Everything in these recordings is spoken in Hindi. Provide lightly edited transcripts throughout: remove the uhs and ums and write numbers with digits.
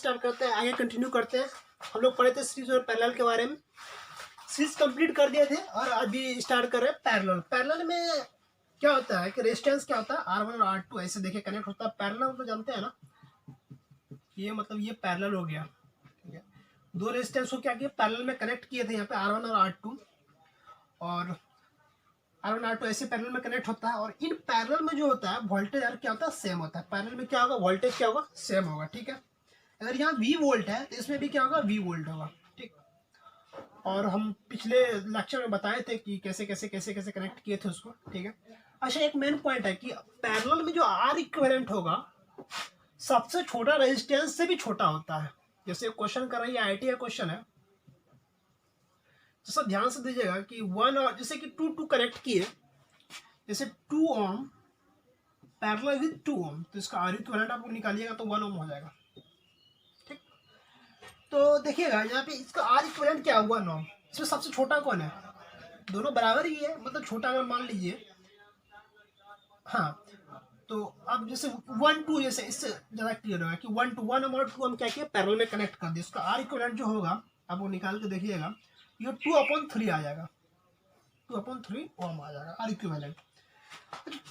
स्टार्ट करते हैं, आगे कंटिन्यू करते हैं। हम लोग पढ़े थे सीरीज और पैरेलल के बारे में, सीरीज कंप्लीट कर दिए थे और अभी स्टार्ट कर रहे हैं पैरेलल। पैरेलल में क्या होता है कि रेजिस्टेंस क्या होता है, R1 और R2 ऐसे देखिए कनेक्ट होता है। पैरेलल तो जानते हैं ना, ये मतलब ये पैरेलल हो गया, ठीक है। दो रेजिस्टेंस को क्या किया, पैरेलल में कनेक्ट किए थे यहाँ पे R1 और R2, और R1 R2 ऐसे पैरेलल में कनेक्ट होता है। और इन पैरेलल में जो होता है वोल्टेज यार क्या होता है, सेम होता है। पैरेलल में क्या होगा, वोल्टेज क्या होगा, सेम होगा, ठीक है। अगर यहाँ V वोल्ट है तो इसमें भी क्या होगा, V वोल्ट होगा, ठीक। और हम पिछले लेक्चर में बताए थे कि कैसे कैसे कैसे कैसे कनेक्ट किए थे उसको, ठीक है। अच्छा, एक मेन पॉइंट है कि पैरेलल में जो R इक्विवेलेंट होगा सबसे छोटा रेजिस्टेंस से भी छोटा होता है। जैसे क्वेश्चन कर रही है, IIT का क्वेश्चन है, तो सब ध्यान से दीजिएगा कि 1 और जैसे कि 2 कनेक्ट किए, जैसे 2 ओम पैरेलल विद 2 ओम, तो इसका R इक्विवेलेंट आपको निकालिएगा तो 1 ओम हो जाएगा, ठीक। तो देखिएगा यहाँ पे इसका R इक्विवेलेंट क्या हुआ, 1 ओम। इसमें सबसे छोटा कौन है, दोनों बराबर ही है, मतलब छोटा अगर मान लीजिए, हाँ। तो अब जैसे 1 2 जैसे इससे ज़्यादा क्लियर होगा कि 1 2 1 और 2 हम क्या किया, पैरेलल में कनेक्ट कर दिया। उसका R इक्विवेलेंट जो होगा आप वो निकाल के देखिएगा, ये 2/3 आ जाएगा, 2/3 ओम आ जाएगा R इक्विवेलेंट।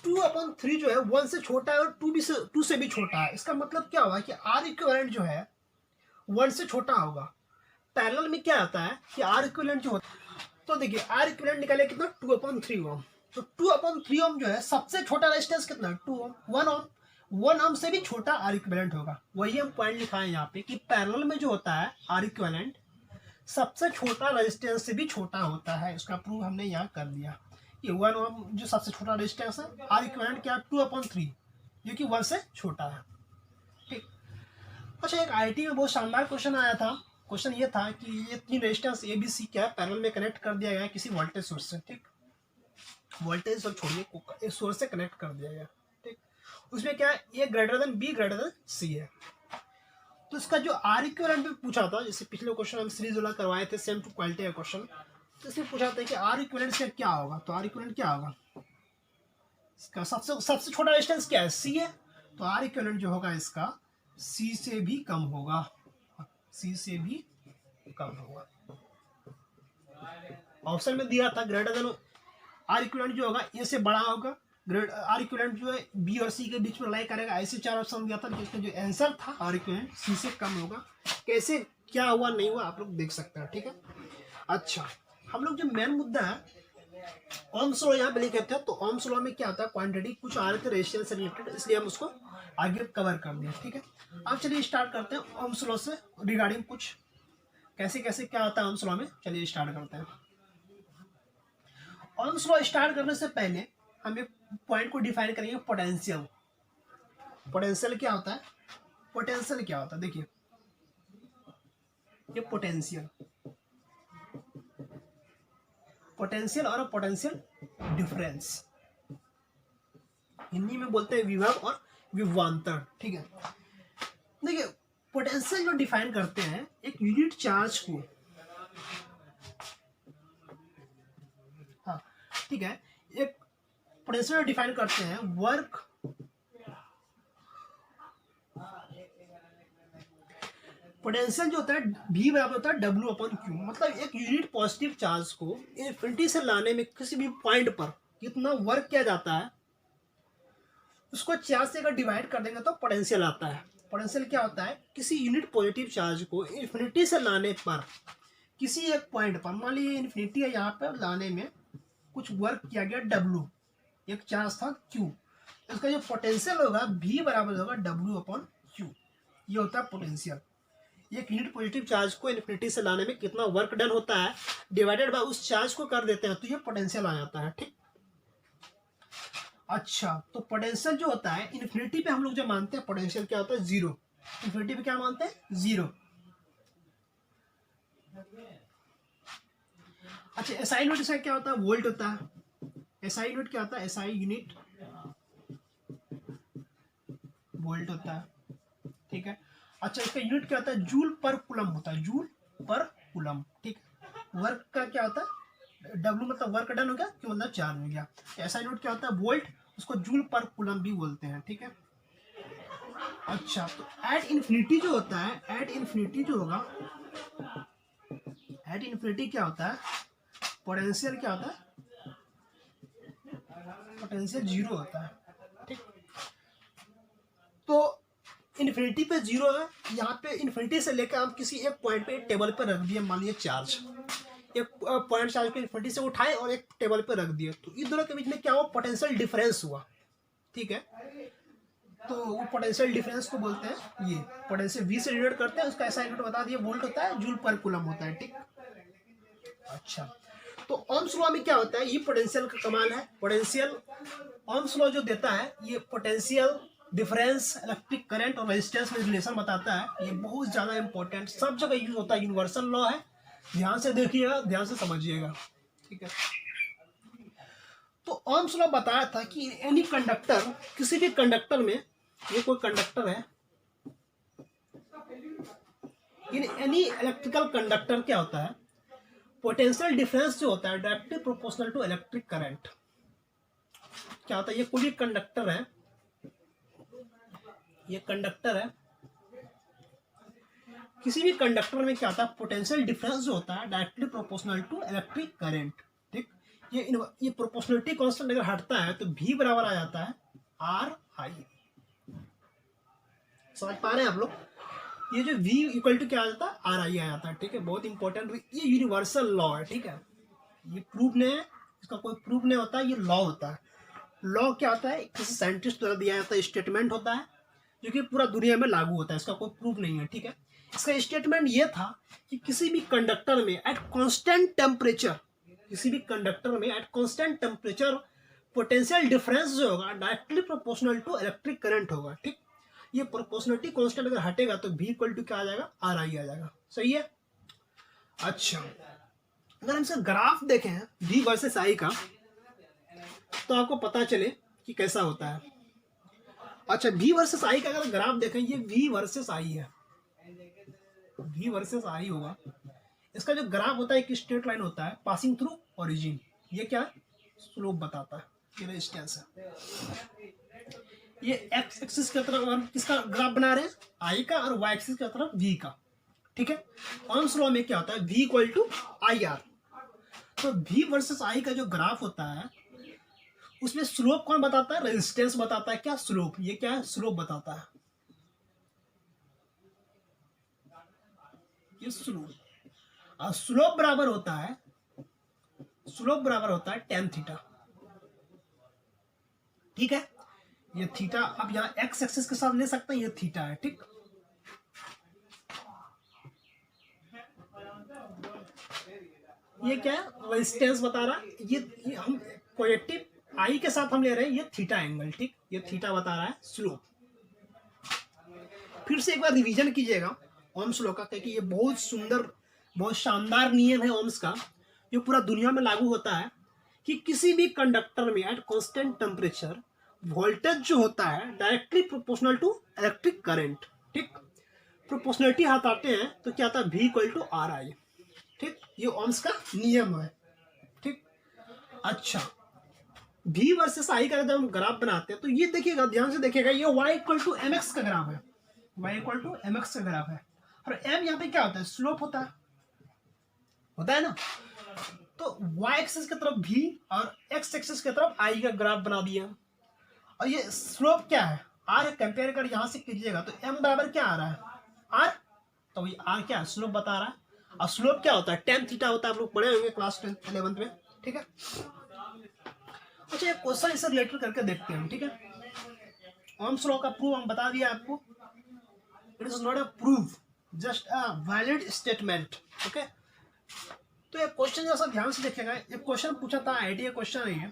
2/3 जो है 1 से छोटा है और 2 से भी छोटा है। इसका मतलब क्या होगा कि R इक्विवेलेंट जो है 1 से छोटा होगा। पैरेलल में क्या आता है कि R इक्विवेलेंट जो होता है, तो देखिए R इक्विवेलेंट निकाले कितना, 2/3 ओम। तो 2/3 ओम जो है सबसे छोटा रेजिस्टेंस कितना है, 2 ओम, 1 ओम। 1 ओम से भी छोटा R इक्विवेलेंट होगा। वही हम पॉइंट लिखा है यहाँ पे कि पैरेलल में जो होता है R इक्विवेलेंट सबसे छोटा रेजिस्टेंस से भी छोटा होता है। इसका प्रूफ हमने यहाँ कर दिया। ये 1 ओम जो सबसे छोटा रेजिस्टेंस है, R इक्विवेलेंट क्या, 2/3, जो कि 1 से छोटा है, ठीक। अच्छा, एक IIT में बहुत शानदार क्वेश्चन आया था। क्वेश्चन ये था कि ये 3 रेजिस्टेंस ABC क्या है, पैरेलल में कनेक्ट कर दिया गया किसी वोल्टेज सोर्स से, ठीक। वोल्टेज सब छोड़िए, एक सोर्स से कनेक्ट कर दिया गया, ठीक। उसमें क्या है, A greater than B greater than C है। तो इसका जो R इक्विवेलेंट में पूछा था, जैसे पिछले क्वेश्चन हम सीरीज वाला करवाए थे, सेम टू क्वालिटी का क्वेश्चन, तो इसमें पूछा था कि R इक्विवेलेंट से क्या होगा। तो R इक्विवेलेंट क्या होगा, इसका सबसे छोटा रेजिस्टेंस क्या है, C है। तो R इक्विवेलेंट जो होगा इसका C से भी कम होगा, C से भी कम होगा। ऑप्शन में दिया था ग्रेटर देन, R इक्विवेलेंट जो होगा A से बड़ा होगा, R इक्विवेलेंट जो है B और C के बीच में लाई करेगा। ऐसे 4 ऑप्शन दिया था, जिसमें जो आंसर था R इक्विवेलेंट C से कम होगा। कैसे क्या हुआ नहीं हुआ आप लोग देख सकते हैं, ठीक है। अच्छा, हम लोग जो मेन मुद्दा है ओम्स लॉ यहाँ पे लिखे थे, तो ओम्स लॉ में क्या होता है, क्वांटिटी कुछ आ रहे थे रेजिस्टेंस से रिलेटेड, इसलिए हम उसको आगे कवर कर दिया, ठीक है। अब चलिए स्टार्ट करते हैं ओम्स लॉ से रिगार्डिंग कुछ कैसे कैसे क्या होता है ओम्स लॉ में। चलिए स्टार्ट करते हैं। ओम्स लॉ स्टार्ट करने से पहले हम एक पॉइंट को डिफाइन करेंगे, पोटेंशियल। पोटेंशियल क्या होता है, पोटेंशियल क्या होता है, देखिए ये पोटेंशियल, पोटेंशियल और पोटेंशियल डिफरेंस, हिंदी में बोलते हैं विभव और विभवांतर, ठीक है। देखिए पोटेंशियल जो डिफाइन करते हैं एक यूनिट चार्ज को, हाँ ठीक है, एक पोटेंशियल डिफाइन करते हैं वर्क, पोटेंशियल जो होता है V बराबर होता है W/Q। मतलब एक यूनिट पॉजिटिव चार्ज को इन्फिनिटी से लाने में किसी भी पॉइंट पर कितना वर्क किया जाता है, उसको 4 से अगर डिवाइड कर देंगे तो पोटेंशियल आता है। पोटेंशियल क्या होता है, किसी यूनिट पॉजिटिव चार्ज को इन्फिनिटी से लाने पर किसी एक पॉइंट पर, मान लीजिए इन्फिनिटी है, यहाँ पर लाने में कुछ वर्क किया गया W, एक चार्ज था Q, इसका जो पोटेंशियल होगा V बराबर होगा W/Q। ये होता है पोटेंशियल। एक यूनिट पॉजिटिव चार्ज को इन्फिनिटी से लाने में कितना वर्क डन होता है डिवाइडेड बाय उस चार्ज को कर देते हैं, तो ये पोटेंशियल आ जाता है, ठीक। अच्छा, तो पोटेंशियल जो होता है इन्फिनिटी पे हम लोग जो मानते हैं पोटेंशियल क्या होता है, 0। इन्फिनिटी पे क्या मानते हैं, 0। अच्छा, एसआई यूनिट से क्या होता है, वोल्ट होता है। एसआई यूनिट क्या होता है, एसआई यूनिट वोल्ट होता है, ठीक है। अच्छा, इसका यूनिट क्या होता है, जूल पर कूलम होता है, जूल पर कूलम, ठीक। वर्क का क्या होता है, W मतलब वर्क डन हो गया, Q मतलब चार्ज हो गया। ऐसा यूनिट क्या होता है, वोल्ट, उसको जूल पर कूलम भी बोलते हैं, ठीक है। अच्छा, तो एट इन्फिनिटी जो होता है, एट इन्फिनिटी जो होगा, एट इन्फिनिटी क्या होता है, पोटेंशियल क्या होता है, पोटेंशियल जीरो होता है। ठीक, तो इन्फिनिटी पे जीरो है, यहाँ पे इन्फिनिटी से लेकर हम किसी एक पॉइंट पे टेबल पे रख दिए, मान लीजिए चार्ज, एक पॉइंट चार्ज को इन्फिनिटी से उठाए और एक टेबल पे रख दिए, तो इन दोनों के बीच में क्या हुआ, पोटेंशियल डिफरेंस हुआ। ठीक है, तो वो पोटेंशियल डिफरेंस को बोलते हैं, ये पोटेंशियल वी से डिनोट करते हैं, उसका ऐसा यूनिट बता दिया, वोल्ट होता है, जूल पर कूलम होता है। ठीक, अच्छा, तो ओम्स लॉ में क्या होता है, ये पोटेंशियल का कमाल है। पोटेंशियल ओम्स लॉ जो देता है, ये पोटेंशियल डिफरेंस, इलेक्ट्रिक करंट और रेजिस्टेंस में रिलेशन बताता है। ये बहुत ज्यादा इंपॉर्टेंट, सब जगह यूज होता है, यूनिवर्सल लॉ है, ध्यान से देखिएगा, ध्यान से समझिएगा। ठीक है, तो ओम्स लॉ बताया था कि एनी कंडक्टर, किसी भी कंडक्टर में, ये कोई कंडक्टर है, इन एनी इलेक्ट्रिकल कंडक्टर क्या होता है, पोटेंशियल डिफरेंस जो होता है directly proportional to electric current. क्या होता है, ये कोई कंडक्टर है, ये कंडक्टर है, किसी भी कंडक्टर में क्या होता है, पोटेंशियल डिफरेंस जो होता है directly proportional to electric current. ठीक, ये प्रोपोर्शनलिटी कांस्टेंट अगर हटता है तो V बराबर आ जाता है आर आई। समझ पा रहे हैं आप लोग, ये जो V इक्वल टू क्या आ जाता है, आर आई आ जाता है। ठीक है, बहुत इंपॉर्टेंट, ये यूनिवर्सल लॉ है। ठीक है, ये प्रूफ नहीं है, इसका कोई प्रूफ नहीं होता, ये लॉ होता है। लॉ क्या होता है, किसी साइंटिस्ट द्वारा दिया जाता है, स्टेटमेंट होता है जो कि पूरा दुनिया में लागू होता है, इसका कोई प्रूफ नहीं है। ठीक है, इसका स्टेटमेंट ये था कि किसी भी कंडक्टर में एट कांस्टेंट टेम्परेचर, किसी भी कंडक्टर में at constant temperature potential difference जो होगा directly proportional to electric current होगा। ठीक, ये प्रोपोर्शनलिटी कांस्टेंट अगर हटेगा तो V इक्वल टू क्या आ जाएगा, आर आई आ जाएगा। सही है। अच्छा, अगर हम इसका ग्राफ देखें V वर्सेस I का, तो आपको पता चले कि कैसा होता है। अच्छा, V वर्सेस I का अगर ग्राफ देखें, ये V वर्सेस I है, V वर्सेस I होगा, इसका जो ग्राफ होता है एक स्ट्रेट लाइन होता है पासिंग थ्रू ओरिजिन। ये क्या है, स्लोप बताता है, ये रेजिस्टेंस है। ये एक्स एक्सिस की तरफ हम किसका ग्राफ बना रहे हैं, I का, और वाई एक्सिस की तरफ V का। ठीक है, ओम्स लॉ में क्या होता है, V equal to I R. तो V वर्सेस I का जो ग्राफ होता है उसमें स्लोप कौन बताता है, रेजिस्टेंस बताता है। क्या स्लोप, ये क्या है, स्लोप बताता है, ये स्लोप। और स्लोप बराबर होता है, स्लोप बराबर होता है टेन थीटा। ठीक है, ये थीटा अब यहाँ एक्स एक्सिस के साथ ले सकते हैं, ये थीटा है। ठीक, ये क्या है, रेजिस्टेंस बता रहा है, ये हम पॉजिटिव आई के साथ हम ले रहे हैं, ये थीटा एंगल। ठीक, ये थीटा बता रहा है स्लोप। फिर से एक बार रिवीजन कीजिएगा ओम्स लॉ का, क्योंकि ये बहुत सुंदर, बहुत शानदार नियम है ओम्स का, जो पूरा दुनिया में लागू होता है कि किसी भी कंडक्टर में एट कांस्टेंट टेम्परेचर वोल्टेज जो होता है directly proportional to electric current. ठीक, प्रोपोर्शनलिटी हटाते हैं तो क्या आता है, V equal to R I. ठीक, ये ओम्स का नियम है। ठीक, अच्छा, V वर्सेस I का जब हम ग्राफ बनाते हैं तो ये देखिएगा, ध्यान से देखिएगा, ये y equal to M X का ग्राफ है, y equal to M X का ग्राफ है, और m यहाँ पे क्या होता है, स्लोप होता है ना। तो y एक्सिस की तरफ V और x एक्सिस की तरफ I का ग्राफ बना दिया, और ये स्लोप क्या है, r। कंपेयर कर यहाँ से कीजिएगा तो m बराबर क्या आ रहा है, r, तो ये r क्या है, स्लोप बता रहा है। और स्लोप क्या होता है, टेन थीटा होता है, आप लोग पढ़े होंगे क्लास 10 11th में। ठीक है, अच्छा, एक क्वेश्चन इससे रिलेटेड करके देखते हैं। ठीक है, ओम्स लॉ का प्रूफ हम बता दिया आपको, it is not a proof, just a valid statement. Okay, तो एक क्वेश्चन जैसा ध्यान से देखेगा, एक क्वेश्चन पूछा था, आइडिया क्वेश्चन नहीं है,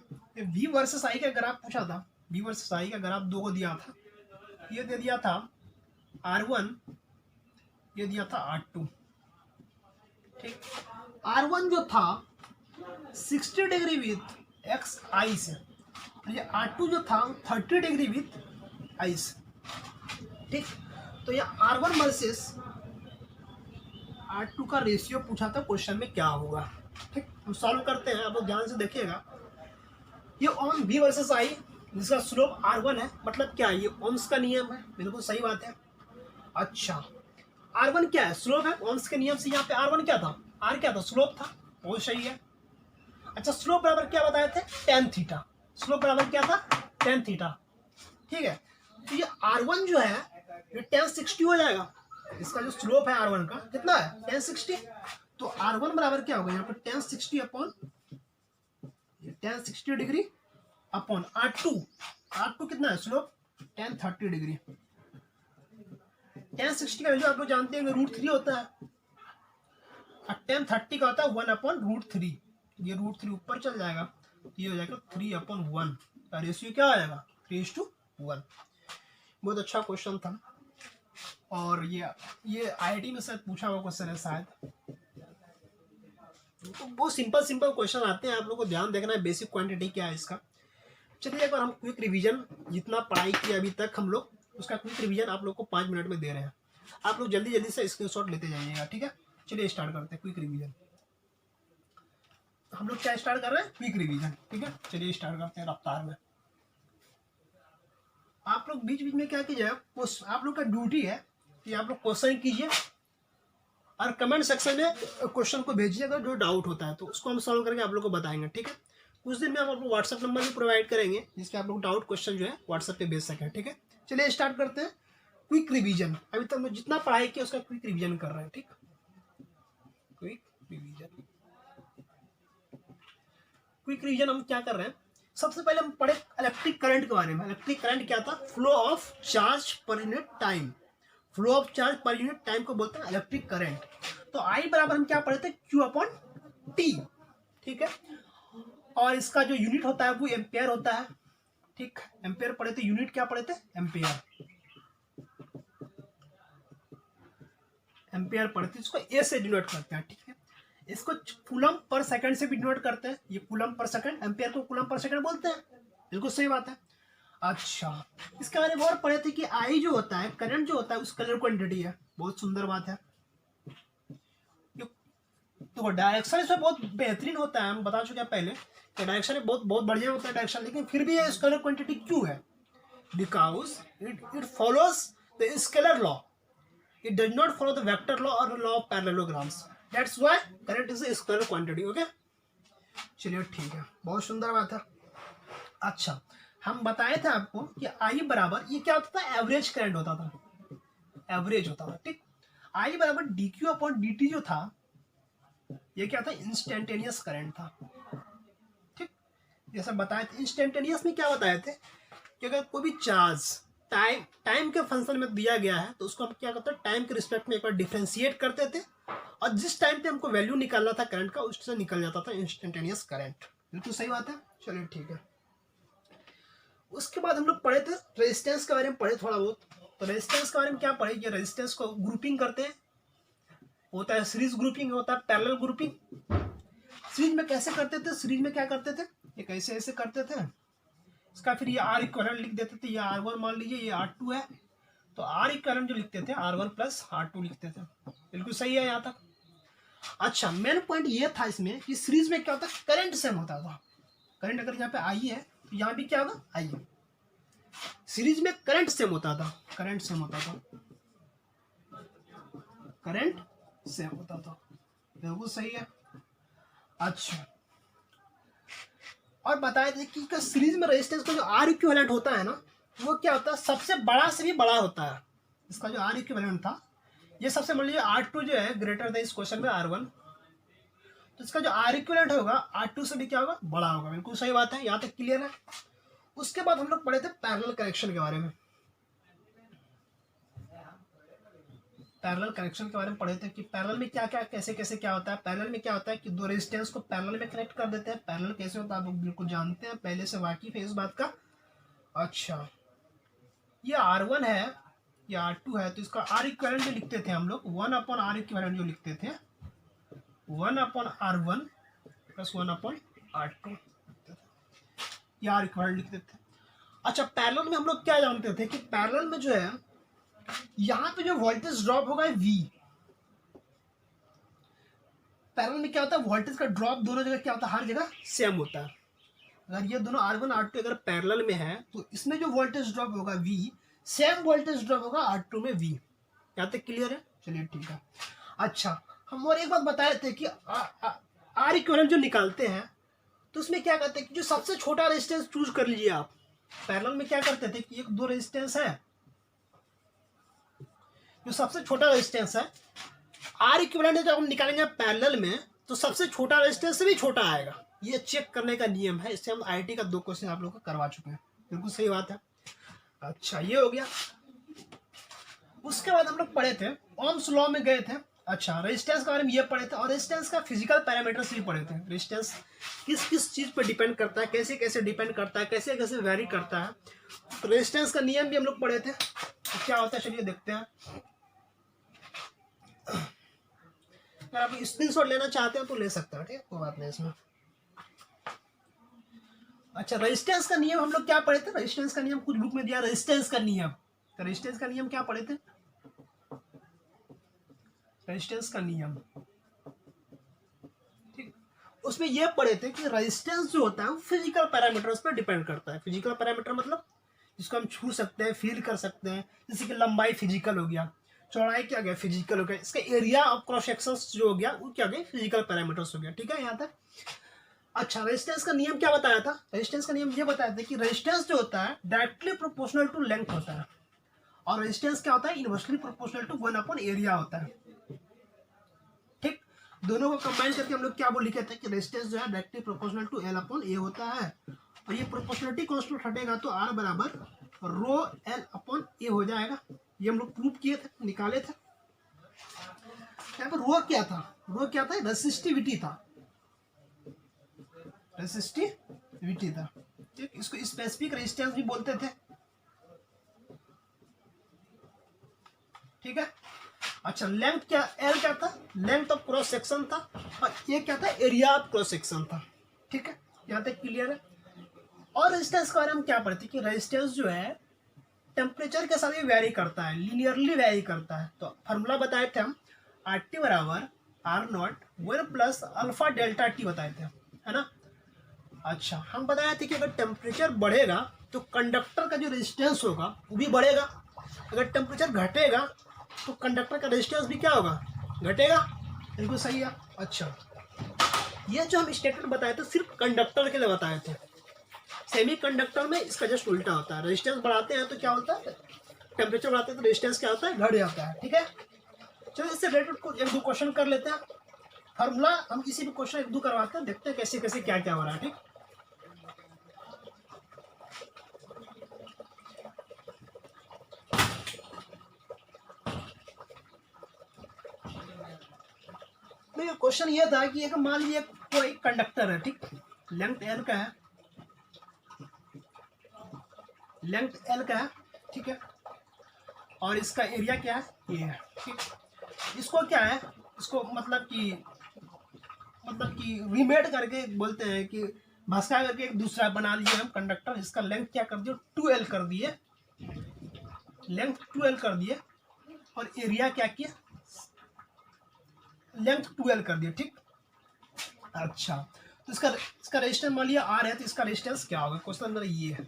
V वर्सेस I का ग्राफ पूछा था। V वर्सेस I का ग्राफ दो को दिया था, ये दे दिया था R1, ये दिया था R2। ठीक, R1 जो था 60 डिग्री विथ एक्स आई से, ये R2 जो था 30 डिग्री विथ आई से। ठीक, तो ये R1 वर्सेस R2 का रेशियो पूछा था क्वेश्चन में, क्या होगा। ठीक, हम सॉल्व करते हैं, आप लोग ध्यान से देखिएगा। ये ऑन V वर्सेस I, जिसका स्लोप R1 है, मतलब क्या है, ये ओम्स का नियम है, बिल्कुल सही बात है। अच्छा, R1 क्या है, स्लोप है, ओम्स के नियम से यहाँ पे R1 क्या था, R क्या था, स्लोप था, बहुत सही है। अच्छा, स्लोप बराबर क्या बताए थे, tan थीटा, स्लोप बराबर क्या था, tan थीटा, ठीक है। तो ये R1 जो है ये tan 60 हो जाएगा, इसका जो स्लोप है R1 का कितना है, tan 60। तो R1 बराबर क्या होगा यहाँ पर, tan 60 upon tan 60 degree upon R2 कितना है स्लोप, tan 30 डिग्री। tan 60 का वैल्यू आप लोग जानते हैं √3 होता है, और tan 30 का होता है 1/√3। ये √3 ऊपर चल जाएगा तो ये हो जाएगा 3/1 का रेशियो क्या आ जाएगा, 3:1। बहुत अच्छा क्वेश्चन था, और ये आईआईटी में शायद पूछा हुआ क्वेश्चन है शायद। तो बहुत सिंपल क्वेश्चन आते हैं, आप लोगों को ध्यान देखना है बेसिक क्वांटिटी क्या है इसका। चलिए एक बार हम क्विक रिवीजन, जितना पढ़ाई की अभी तक हम लोग, उसका क्विक रिवीजन आप लोग को 5 मिनट में दे रहे हैं। आप लोग जल्दी जल्दी से स्क्रीनशॉट लेते जाइएगा, ठीक है। चलिए स्टार्ट करते हैं क्विक रिवीजन। हम लोग क्या स्टार्ट कर रहे हैं, क्विक रिवीजन, ठीक है। चलिए स्टार्ट करते हैं रफ्तार में। आप लोग बीच बीच में क्या कीजिएगा, आप लोग का ड्यूटी है कि आप लोग क्वेश्चन कीजिए और कमेंट सेक्शन में क्वेश्चन को भेजिएगा, जो डाउट होता है तो उसको हम सॉल्व करके आप लोग को बताएंगे, ठीक है। कुछ दिन में हम आपको व्हाट्सएप नंबर भी प्रोवाइड करेंगे, जिसके आप लोग डाउट क्वेश्चन जो है व्हाट्सएप पे भेज सकें, ठीक है। चलिए स्टार्ट करते हैं क्विक रिवीजन। अभी तक मैं जितना पढ़ाई किया उसका क्विक रिवीजन कर रहे हैं, ठीक। क्विक रिवीजन, क्विक रिवीजन हम क्या कर रहे हैं, सबसे पहले हम पढ़े इलेक्ट्रिक करंट के बारे में। इलेक्ट्रिक करंट क्या था, flow of charge per unit time, flow of charge per unit time को बोलते हैं इलेक्ट्रिक करंट। तो आई बराबर हम क्या पढ़े थे, Q/T, ठीक है। और इसका जो यूनिट होता है वो एम्पेयर होता है, ठीक। एम्पेयर पढ़े थे, यूनिट क्या पढ़े थे, एम्पेयर, एम्पेयर पढ़े थे, इसको ए से डिनोट करते हैं, ठीक है। इसको कूलम पर सेकंड से भी डिनोट करते हैं, ये कूलम पर सेकंड, एम्पेयर को कूलम पर सेकंड बोलते हैं, बिल्कुल सही बात है। अच्छा, इसके बारे में और पढ़े थे कि आई जो होता है, करंट जो होता है, उस कलर क्वांटिटी है, बहुत सुंदर बात है। तो डायरेक्शन इसमें बहुत बेहतरीन होता है, हम बता चुके हैं पहले कि डायरेक्शन बहुत बहुत बढ़िया होता है डायरेक्शन, लेकिन फिर भी ये स्केलर क्वांटिटी क्यों है, because it follows the scalar law, it does not follow the vector law और law of parallelograms, that's why current is a scalar quantity, okay. चलिए ठीक है, बहुत सुंदर बात है। अच्छा, हम बताए थे आपको कि आई बराबर, ये क्या होता था, एवरेज करंट होता था, एवरेज होता था, ठीक। आई बराबर dQ/dt जो था, ये क्या था, इंस्टेंटेनियस करंट था, ठीक। जैसा बताए थे, इंस्टेंटेनियस में क्या बताए थे कि अगर कोई भी चार्ज टाइम के फंक्शन में दिया गया है तो उसको हम क्या करते हैं, टाइम के रिस्पेक्ट में एक बार डिफरेंशिएट करते थे, और जिस टाइम पे हमको वैल्यू निकालना था करंट का, उससे निकल जाता था इंस्टेंटेनियस करंट, बिल्कुल सही बात है। चलिए ठीक है, उसके बाद हम लोग पढ़े थे रेजिस्टेंस के बारे में, पढ़े थोड़ा बहुत। तो रेजिस्टेंस के बारे में क्या पढ़े, ये रेजिस्टेंस को ग्रुपिंग करते हैं, होता है सीरीज ग्रुपिंग, होता है पैरेलल ग्रुपिंग। सीरीज में कैसे करते थे, सीरीज में क्या करते थे, ये कैसे ऐसे करते थे, इसका फिर ये R इक्विवेलेंट लिख देते थे, ये R1 मान लीजिए, ये R2 है, तो R इक्विवेलेंट जो लिखते थे R1 + R2 लिखते थे, बिल्कुल सही है यहाँ तक। अच्छा, मेन पॉइंट ये था इसमें कि सीरीज में क्या होता है, करंट सेम होता था। करंट अगर यहाँ पे आई है तो यहाँ भी क्या होगा, आई है। सीरीज में करंट सेम होता था, करंट सेम होता था, करंट सेम होता था, बिल्कुल सही है। अच्छा, और बताए थे कि सीरीज में रेजिस्टेंस का जो R इक्विवेलेंट होता है ना, वो क्या होता है, सबसे बड़ा से भी बड़ा होता है। इसका जो R इक्विवेलेंट था, ये सबसे मान लीजिए R2 जो है ग्रेटर था इस क्वेश्चन में R1, तो इसका जो R इक्विवेलेंट होगा R2 से भी क्या होगा, बड़ा होगा, बिल्कुल सही बात है, यहाँ तक क्लियर है। उसके बाद हम लोग पढ़े थे पैरेलल कनेक्शन के बारे में, पैरेलल कनेक्शन के बारे में पढ़े थे कि पैरेलल में क्या क्या कैसे कैसे क्या होता है। पैरेलल में क्या होता है कि दो रेजिस्टेंस को पैरेलल में कनेक्ट कर देते हैं। पैरेलल कैसे होता है आप लोग बिल्कुल जानते हैं, पहले से वाकिफ है इस बात का। अच्छा, ये R1 है, ये R2 है, तो इसका R इक्विवेलेंट जो लिखते थे हम लोग, 1/R इक्विवेलेंट जो लिखते थे, 1/R1 + 1/R2, ये R इक्विवेलेंट लिखते थे। अच्छा, पैरेलल में हम लोग क्या जानते थे कि पैरेलल में जो है, यहाँ पे जो वोल्टेज ड्रॉप होगा V, पैरेलल में क्या होता है, वोल्टेज का ड्रॉप दोनों जगह क्या होता है, हर जगह सेम होता है, अगर ये दोनों R1 R2 अगर पैरेलल में है तो इसमें जो वोल्टेज ड्रॉप होगा V, सेम वोल्टेज ड्रॉप होगा R2 में V। यहाँ तक क्लियर है? चलिए ठीक है। अच्छा, हम और एक बात बताए थे कि R इक्विवेलेंट जो निकालते हैं तो उसमें क्या करते हैं कि जो सबसे छोटा रेजिस्टेंस चूज कर लीजिए आप। पैरेलल में क्या करते थे कि एक दो रेजिस्टेंस है, जो सबसे छोटा रेजिस्टेंस है R इक्विवेलेंट जब हम निकालेंगे पैरेलल में तो सबसे छोटा रेजिस्टेंस से भी छोटा आएगा। ये चेक करने का नियम है, इससे हम IIT का 2 क्वेश्चन आप लोग को करवा चुके हैं। बिल्कुल सही बात है। अच्छा, ये हो गया। उसके बाद हम लोग पढ़े थे ओम्स लॉ में गए थे। अच्छा, रेजिस्टेंस के बारे में ये पढ़े थे और रेजिस्टेंस का फिजिकल पैरामीटर्स भी पढ़े थे। रेजिस्टेंस किस किस चीज़ पर डिपेंड करता है, कैसे कैसे डिपेंड करता है, कैसे कैसे वेरी करता है। तो रेजिस्टेंस का नियम भी हम लोग पढ़े थे। तो क्या होता है चलिए देखते हैं। अगर आप स्क्रीनशॉट लेना चाहते हैं तो ले सकते हैं, ठीक है, कोई बात नहीं इसमें। अच्छा, रेजिस्टेंस का नियम हम लोग क्या पढ़े थे? रेजिस्टेंस का नियम कुछ बुक में दिया, रेजिस्टेंस का नियम। तो रेजिस्टेंस का नियम क्या पढ़े थे? रेजिस्टेंस का नियम, ठीक, उसमें ये पढ़े थे कि रेजिस्टेंस जो होता है वो फिजिकल पैरामीटर्स पर डिपेंड करता है। फिजिकल पैरामीटर मतलब जिसको हम छू सकते हैं, फील कर सकते हैं। जैसे कि लंबाई फिजिकल हो गया, चौड़ाई क्या गया, फिजिकल हो गया, इसका एरिया ऑफ क्रॉस सेक्शन जो हो गया वो क्या गया, फिजिकल पैरामीटर्स हो गया। ठीक है यहाँ तक। अच्छा, रेजिस्टेंस का नियम क्या बताया था? रेजिस्टेंस का नियम ये बताया था कि रेजिस्टेंस जो होता है डायरेक्टली प्रोपोर्शनल टू लेंथ होता है और रेजिस्टेंस क्या होता है, इनवर्सली प्रोपोर्शनल टू 1 एरिया होता है। ठीक, दोनों को कंबाइन करके हम लोग क्या बोल लिखे थे कि रेजिस्टेंस जो है डायरेक्टली प्रोपोर्शनल टू L/A होता है और ये प्रोपोर्शनलिटी कांस्टेंट हटेगा तो R बराबर रो L/A हो जाएगा। ये हम लोग प्रूव किए थे, निकाले थे। यहाँ पर रो क्या था? रो क्या था? रेसिस्टिविटी था, रेसिस्टिविटी था। ठीक, इसको स्पेसिफिक रेजिस्टेंस भी बोलते थे। ठीक है। अच्छा, लेंथ क्या, L क्या था? लेंथ ऑफ क्रॉस सेक्शन था और ये क्या था? एरिया ऑफ क्रॉस सेक्शन था। ठीक है, यहाँ तक क्लियर है। और रेजिस्टेंस के बारे में क्या पढ़ते कि रेजिस्टेंस जो है टेम्परेचर के साथ भी वेरी करता है, लीनियरली वेरी करता है। तो फार्मूला बताए थे हम, RT बराबर R0 1 plus alpha delta T बताए थे, है ना। अच्छा, हम बताए थे कि अगर टेम्परेचर बढ़ेगा तो कंडक्टर का जो रेजिस्टेंस होगा वो भी बढ़ेगा। अगर टेम्परेचर घटेगा तो कंडक्टर का रेजिस्टेंस भी क्या होगा, घटेगा। बिल्कुल सही है। अच्छा, ये जो हम स्टेटमेंट बताए थे सिर्फ कंडक्टर के लिए बताए थे। सेमी कंडक्टर में इसका जस्ट उल्टा होता है। रेजिस्टेंस बढ़ाते हैं तो क्या होता है, टेम्परेचर बढ़ाते हैं तो रेजिस्टेंस क्या होता है, घट जाता है। ठीक है, चलो इससे रिलेटेड को 1-2 क्वेश्चन कर लेते हैं। फार्मूला हम किसी भी क्वेश्चन 1-2 करवाते हैं, देखते हैं कैसे कैसे क्या क्या हो रहा है। ठीक, तो क्वेश्चन ये था कि एक मान लीजिए कोई कंडक्टर है, ठीक, लेंथ L का है, लेंथ L का है, ठीक है, और इसका एरिया क्या है, ये है। ठीक, इसको क्या है, इसको मतलब कि रीमेड करके बोलते हैं कि भस्का करके एक दूसरा बना लिए हम कंडक्टर। इसका लेंथ क्या कर दिए, 2L कर दिए, लेंथ 2L कर दिए और एरिया क्या किया, लेंथ 2L कर दिया। ठीक, अच्छा, तो इसका रेजिस्टेंस मान लिया R है तो इसका रेजिस्टेंस क्या होगा, क्वेश्चन मेरा ये है।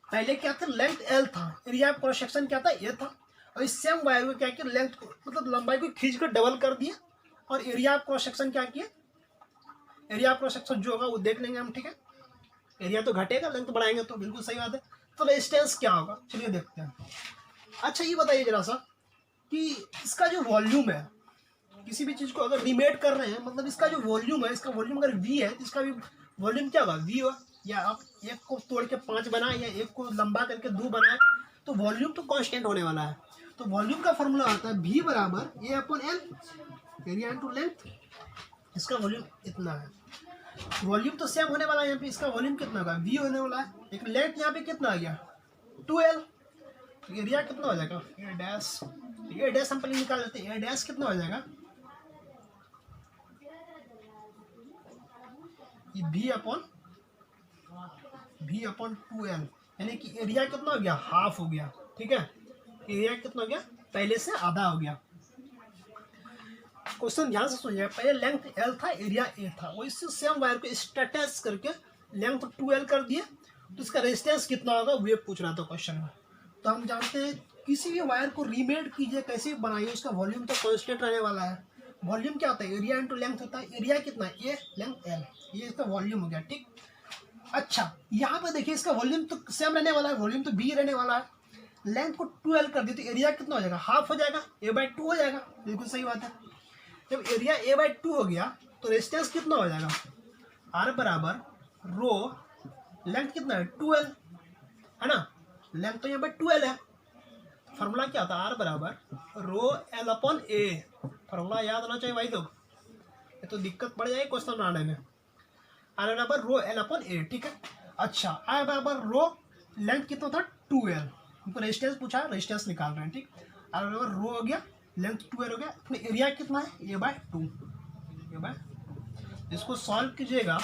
पहले क्या था, लेंथ L था, एरिया ऑफ क्रॉस सेक्शन क्या था, ये था। और इस सेम वायर को क्या किया, लेंथ को मतलब लंबाई को खींच कर डबल कर दिया और एरिया ऑफ क्रॉस सेक्शन क्या किया, एरिया ऑफ क्रॉस सेक्शन जो होगा वो देख लेंगे हम। ठीक है, एरिया तो घटेगा, लेंथ बढ़ाएंगे तो बिल्कुल सही बात है। तो रेजिस्टेंस क्या होगा, चलिए देखते हैं। अच्छा, ये बताइए जरा सा कि इसका जो वॉल्यूम है, किसी भी चीज़ को अगर रिमेट कर रहे हैं मतलब इसका जो वॉल्यूम है, इसका वॉल्यूम अगर V है तो इसका भी वॉल्यूम क्या होगा, V होगा। या आप एक को तोड़ के 5 बनाए या एक को लंबा करके 2 बनाए तो वॉल्यूम तो कांस्टेंट होने वाला है। तो वॉल्यूम का फॉर्मूला आता है V बराबर A/L, एरिया इंटू लेंथ। इसका वॉल्यूम इतना है, वॉल्यूम तो सेम होने वाला है। यहाँ पे इसका वॉल्यूम कितना होगा, V होने वाला है, लेकिन लेंथ यहाँ पे कितना आ गया, 2L। एरिया कितना हो जाएगा, ए डैश हम पहले निकाल लेते हैं। ए डैश कितना हो जाएगा, ये V/2L, यानी कि एरिया कितना हो गया, हाफ हो गया। ठीक है, एरिया कितना हो गया, पहले से आधा हो गया। क्वेश्चन ध्यान से सुनिए, पहले लेंथ L था, एरिया A था, वो इससे सेम वायर को स्ट्रेच करके लेंथ 2L कर दिए, तो इसका रेजिस्टेंस कितना होगा वो पूछ रहा था क्वेश्चन में। तो हम जानते हैं किसी भी वायर को रीमेड कीजिए, कैसे भी बनाइए, उसका वॉल्यूम तो कांस्टेंट रहने वाला है। वॉल्यूम क्या होता है, एरिया इंटू लेंथ होता है। एरिया कितना है, ए लेंथ L, ये इसका वॉल्यूम हो गया, ठीक। अच्छा यहाँ पे देखिए इसका वॉल्यूम तो सेम रहने वाला है, वॉल्यूम तो B रहने वाला है। लेंथ को 2L कर दी तो एरिया कितना हो जाएगा, हाफ हो जाएगा, A/2 हो जाएगा। बिल्कुल सही बात है। जब एरिया A/2 हो गया तो रेजिस्टेंस कितना हो जाएगा, R बराबर रो, लेंथ कितना है 2L है ना, लेंथ तो यहाँ पर 2L है। फार्मूला क्या था, R बराबर रो L अपॉन A। फार्मूला याद होना चाहिए भाई लोग, ये तो दिक्कत पड़ जाएगी क्वेश्चन बनाने में। R बराबर रो L अपॉन A, ठीक है। अच्छा R बराबर रो, लेंथ कितना था 2L, हमको रेजिस्टेंस पूछा, रेजिस्टेंस निकाल रहे हैं, ठीक। R बराबर रो हो गया, लेंथ 2L हो गया, अपने एरिया कितना है A/2, A/2। इसको सॉल्व कीजिएगा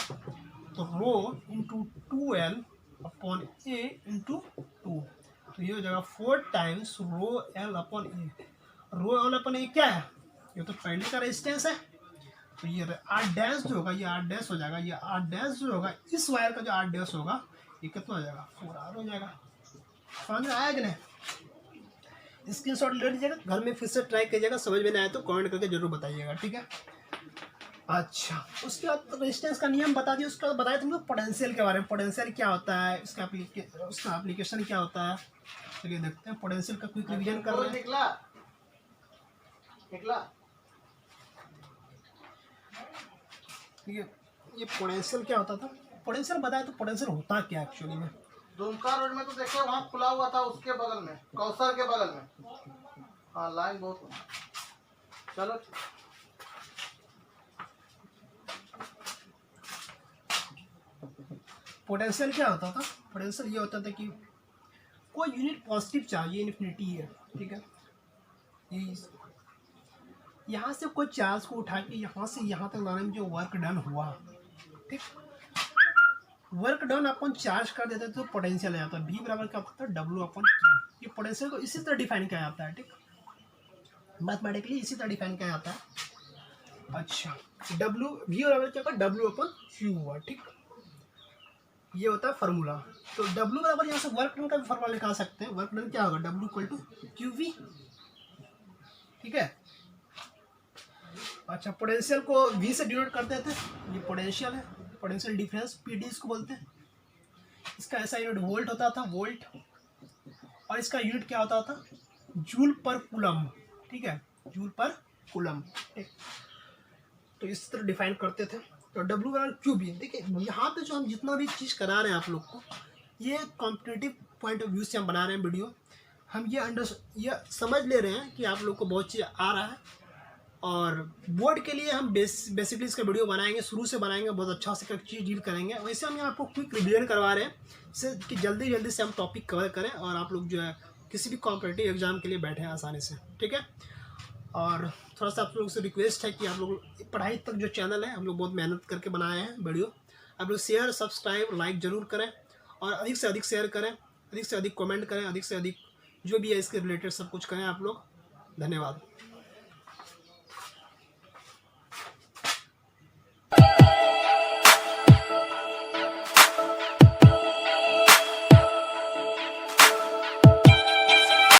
तो rho into 2L upon A into 2, तो ये हो जाएगा 4 times rho L upon A। Rho L upon A क्या है, ये तो पहले का रेजिस्टेंस है, तो ये R डैश जो होगा ये R डैश हो जाएगा, ये R डैश जो होगा इस वायर का जो R डैश होगा ये कितना हो जाएगा 4R हो जाएगा। समझ में आया कि नहीं, स्क्रीनशॉट ले लीजिएगा, घर में फिर से ट्राई कीजिएगा, समझ में नहीं आया तो कमेंट करके जरूर बताइएगा, ठीक है। अच्छा उसके बाद रेजिस्टेंस का नियम बता दिया, उसके बाद बताया तुमको पोटेंशियल के बारे में, पोटेंशियल क्या होता है, उसका एप्लीकेशन क्या होता है। चलिए देखते हैं, पोटेंशियल का क्विक रिवीजन कर रहे हैं। ठीक है, ये पोटेंशियल क्या होता था, पोटेंशियल बताया तो पोटेंशियल होता क्या एक्चुअली में। दुमका रोड में तो देखिए वहाँ खुला हुआ था, उसके बगल में कौसर के बगल में, हाँ लाइन बहुत। चलो पोटेंशियल क्या होता था, पोटेंशियल ये होता था कि कोई यूनिट पॉजिटिव चार्ज, ये इन्फिनिटी है, ठीक है, ये यहाँ से कोई चार्ज को उठा के यहाँ से यहाँ तक लाने में जो वर्क डन हुआ, ठीक, वर्क डन अपन चार्ज कर देते तो पोटेंशियल आ जाता है। V बराबर क्या होता है W/Q। ये पोटेंशियल को इसी तरह डिफाइन किया जाता है, ठीक, मैथमेटिकली इसी तरह डिफाइन किया जाता है। अच्छा V बराबर क्या होगा W/Q हुआ, ठीक, ये होता है फार्मूला। तो W बराबर यहाँ से वर्क डन का भी फार्मूला निकाल सकते हैं, वर्क डन क्या होगा W=QV, ठीक है। अच्छा पोटेंशियल को V से डिनोट करते थे, ये पोटेंशियल है, पोटेंशियल डिफरेंस PD इसको बोलते हैं। इसका ऐसा यूनिट वोल्ट होता था, वोल्ट, और इसका यूनिट क्या होता था जूल पर कूलम, ठीक है, जूल पर कूलम, ठीक। तो इस तरह डिफाइन करते थे। तो W/QV, देखिए यहाँ पे जो हम जितना भी चीज़ करा रहे हैं आप लोग को, ये कॉम्पिटिटिव पॉइंट ऑफ व्यू से हम बना रहे हैं वीडियो, हम ये समझ ले रहे हैं कि आप लोग को बहुत चीज़ आ रहा है, और बोर्ड के लिए हम बेसिकली इसका वीडियो बनाएंगे, शुरू से बनाएंगे, बहुत अच्छा से चीज़ डील करेंगे। वैसे हम यहाँ आपको क्विक रिवीजन करवा रहे हैं, इससे कि जल्दी से हम टॉपिक कवर करें और आप लोग जो है किसी भी कॉम्पिटिटिव एग्जाम के लिए बैठे हैं आसानी से, ठीक है। और थोड़ा सा आप लोगों से रिक्वेस्ट है कि आप लोग पढ़ाई तक जो चैनल है हम लोग बहुत मेहनत करके बनाए हैं वीडियो, आप लोग शेयर सब्सक्राइब लाइक ज़रूर करें, और अधिक से अधिक शेयर करें, अधिक से अधिक कमेंट करें, अधिक से अधिक जो भी है इसके रिलेटेड सब कुछ करें आप लोग। धन्यवाद।